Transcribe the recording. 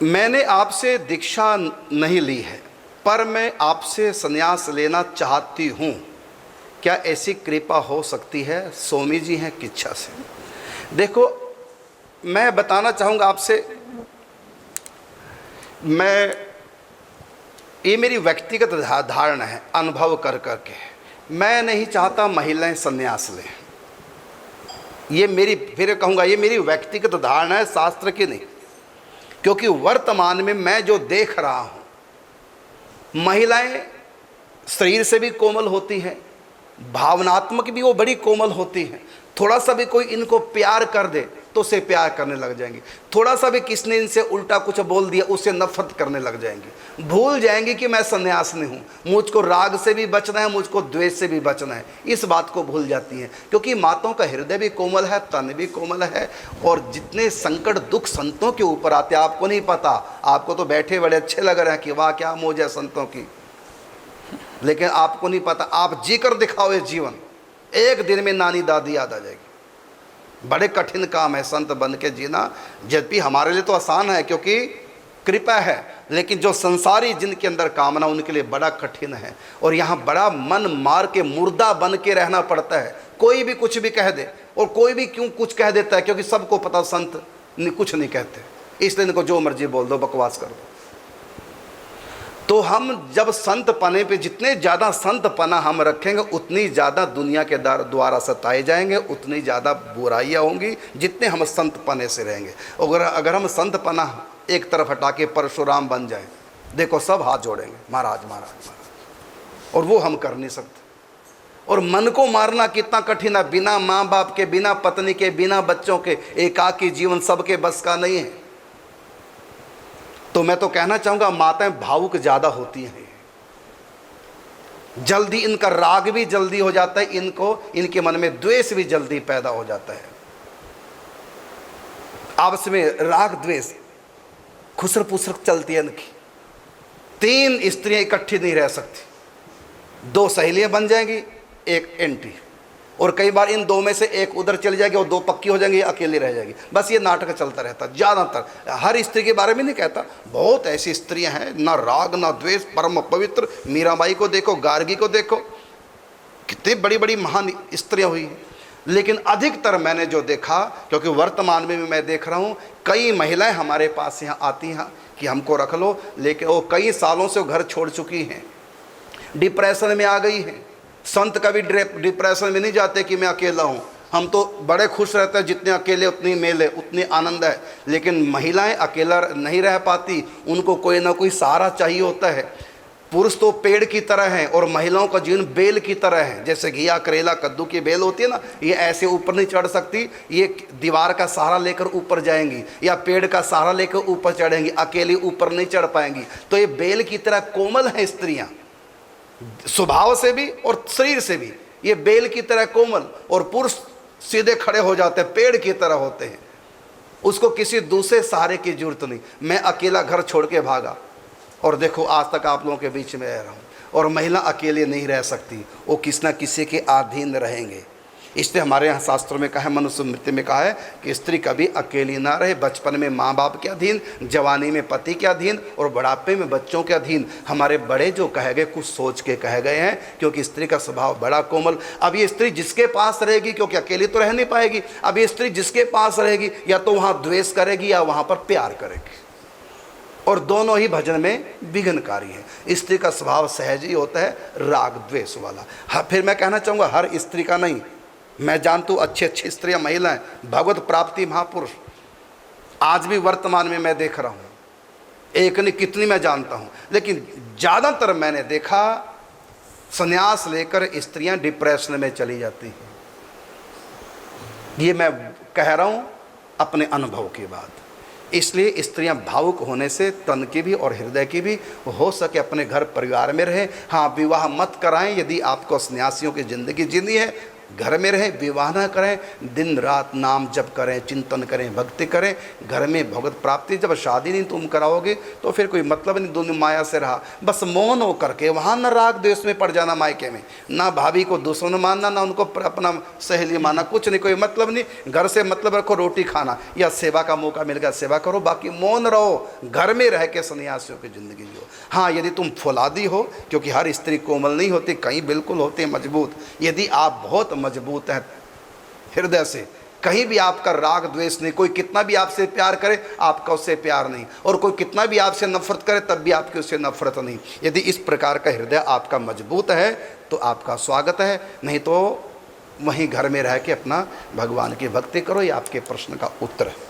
मैंने आपसे दीक्षा नहीं ली है, पर मैं आपसे संन्यास लेना चाहती हूँ। क्या ऐसी कृपा हो सकती है? स्वामी जी हैं किच्छा से। देखो, मैं बताना चाहूँगा आपसे, ये मेरी व्यक्तिगत धारणा है, अनुभव कर करके। मैं नहीं चाहता महिलाएं संन्यास लें। ये मेरी, फिर कहूँगा, ये मेरी व्यक्तिगत धारणा है, शास्त्र की नहीं। क्योंकि वर्तमान में मैं जो देख रहा हूँ, महिलाएं शरीर से भी कोमल होती हैं, भावनात्मक भी वो बड़ी कोमल होती हैं। थोड़ा सा भी कोई इनको प्यार कर दे तो उसे प्यार करने लग जाएंगी। थोड़ा सा भी किसने इनसे उल्टा कुछ बोल दिया उससे नफरत करने लग जाएंगी। भूल जाएंगी कि मैं सन्यासिनी हूँ, मुझको राग से भी बचना है, मुझको द्वेष से भी बचना है। इस बात को भूल जाती हैं, क्योंकि माताओं का हृदय भी कोमल है, तन भी कोमल है। और जितने संकट दुख संतों के ऊपर आते हैं, आपको नहीं पता। आपको तो बैठे बड़े अच्छे लग रहे हैं कि वाह क्या मौज है संतों की, लेकिन आपको नहीं पता। आप जी कर दिखाओ ये जीवन, एक दिन में नानी दादी याद आ जाएगी। बड़े कठिन काम है संत बन के जीना। यद्यपि हमारे लिए तो आसान है क्योंकि कृपा है, लेकिन जो संसारी जिनके अंदर कामना, उनके लिए बड़ा कठिन है। और यहाँ बड़ा मन मार के मुर्दा बन के रहना पड़ता है। कोई भी कुछ भी कह दे, और कोई भी क्यों कुछ कह देता है, क्योंकि सबको पता संत कुछ नहीं कहते, इसलिए इनको जो मर्जी बोल दो, बकवास कर दो। तो हम जब संत पने पे, जितने ज़्यादा संत पना हम रखेंगे, उतनी ज़्यादा दुनिया के द्वारा सताए जाएंगे, उतनी ज़्यादा बुराइयाँ होंगी। जितने हम संत पने से रहेंगे, अगर हम संत पना एक तरफ हटा के परशुराम बन जाए, देखो सब हाथ जोड़ेंगे, महाराज महाराज महाराज, और वो हम कर नहीं सकते। और मन को मारना कितना कठिन है, बिना माँ बाप के, बिना पत्नी के, बिना बच्चों के, एकाकी जीवन सबके बस का नहीं है। तो मैं तो कहना चाहूँगा, माताएं भावुक ज़्यादा होती हैं, जल्दी इनका राग भी जल्दी हो जाता है, इनके मन में द्वेष भी जल्दी पैदा हो जाता है। आपस में राग द्वेष खुसर पुसर चलती है इनकी। 3 स्त्रियां इकट्ठी नहीं रह सकती, 2 सहेलियां बन जाएंगी, 1 एंटी। और कई बार इन 2 में से एक उधर चली जाएगी और 2 पक्की हो जाएंगी, अकेली रह जाएगी। बस ये नाटक चलता रहता। ज़्यादातर, हर स्त्री के बारे में नहीं कहता, बहुत ऐसी स्त्रियां हैं, ना राग ना द्वेष, परम पवित्र। मीराबाई को देखो, गार्गी को देखो, कितनी बड़ी बड़ी महान स्त्रियां हुई हैं। लेकिन अधिकतर मैंने जो देखा, क्योंकि वर्तमान में भी मैं देख रहा हूँ, कई महिलाएं हमारे पास यहाँ आती हैं कि हमको रख लो, लेकिन वो कई सालों से घर छोड़ चुकी हैं, डिप्रेशन में आ गई हैं। संत कभी डिप्रेशन में नहीं जाते कि मैं अकेला हूँ। हम तो बड़े खुश रहते हैं, जितने अकेले उतनी मेले, उतनी आनंद है। लेकिन महिलाएं अकेला नहीं रह पाती, उनको कोई ना कोई सहारा चाहिए होता है। पुरुष तो पेड़ की तरह हैं और महिलाओं का जीवन बेल की तरह है। जैसे घिया, करेला, कद्दू की बेल होती है ना, ये ऐसे ऊपर नहीं चढ़ सकती, ये दीवार का सहारा लेकर ऊपर जाएंगी या पेड़ का सहारा लेकर ऊपर चढ़ेंगी, अकेली ऊपर नहीं चढ़ पाएंगी। तो ये बेल की तरह कोमल हैं स्त्रियाँ, स्वभाव से भी और शरीर से भी। ये बेल की तरह कोमल, और पुरुष सीधे खड़े हो जाते हैं, पेड़ की तरह होते हैं। उसको किसी दूसरे सहारे की जरूरत नहीं। मैं अकेला घर छोड़ के भागा, और देखो आज तक आप लोगों के बीच में रह रहा हूँ। और महिला अकेले नहीं रह सकती, वो किसी न किसी के अधीन रहेंगे। इसलिए हमारे यहाँ शास्त्रों में कहा है, मनुस्मृति में कहा है कि स्त्री कभी अकेली ना रहे। बचपन में माँ बाप के अधीन, जवानी में पति के अधीन, और बुढ़ापे में बच्चों के अधीन। हमारे बड़े जो कहे गए, कुछ सोच के कहे गए हैं, क्योंकि स्त्री का स्वभाव बड़ा कोमल। अब ये स्त्री जिसके पास रहेगी, क्योंकि अकेली तो रह नहीं पाएगी, अब ये स्त्री जिसके पास रहेगी, या तो वहाँ द्वेष करेगी या वहाँ पर प्यार करेगी, और दोनों ही भजन में विघ्नकारी है। स्त्री का स्वभाव सहज ही होता है, राग द्वेष वाला। हाँ, फिर मैं कहना चाहूँगा, हर स्त्री का नहीं। मैं जानता हूँ अच्छी अच्छी स्त्रियाँ, महिलाएं, भगवत प्राप्ति महापुरुष आज भी वर्तमान में मैं देख रहा हूँ। एक नहीं कितनी मैं जानता हूँ, लेकिन ज़्यादातर मैंने देखा संन्यास लेकर स्त्रियाँ डिप्रेशन में चली जाती हैं। ये मैं कह रहा हूँ अपने अनुभव की बात। इसलिए स्त्रियां भावुक होने से तन की भी और हृदय की भी, हो सके अपने घर परिवार में रहें। हाँ, विवाह मत कराएं। यदि आपको सन्यासियों की ज़िंदगी जीनी है, घर में रहें, विवाह न करें, दिन रात नाम जप करें, चिंतन करें, भक्ति करें, घर में भगवत प्राप्ति। जब शादी नहीं तुम कराओगे तो फिर कोई मतलब नहीं, दोनों माया से रहा, बस मौन हो करके वहाँ न राग द्वेष में पड़ जाना, मायके में ना भाभी को दुश्मन मानना, ना उनको अपना सहेली मानना, कुछ नहीं, कोई मतलब नहीं। घर से मतलब रखो, रोटी खाना या सेवा का मौका मिल गया सेवा करो, बाकी मौन रहो, घर में रह के सन्यासियों की ज़िंदगी जियो। हाँ, यदि तुम फौलादी हो, क्योंकि हर स्त्री कोमल नहीं होती, कहीं बिल्कुल होती है मजबूत, यदि आप बहुत मजबूत हैं हृदय से, कहीं भी आपका राग द्वेष नहीं, कोई कितना भी आपसे प्यार करे आपका उससे प्यार नहीं, और कोई कितना भी आपसे नफरत करे तब भी आपकी उससे नफरत नहीं, यदि इस प्रकार का हृदय आपका मजबूत है तो आपका स्वागत है। नहीं तो वहीं घर में रह के अपना भगवान की भक्ति करो। ये आपके प्रश्न का उत्तर है।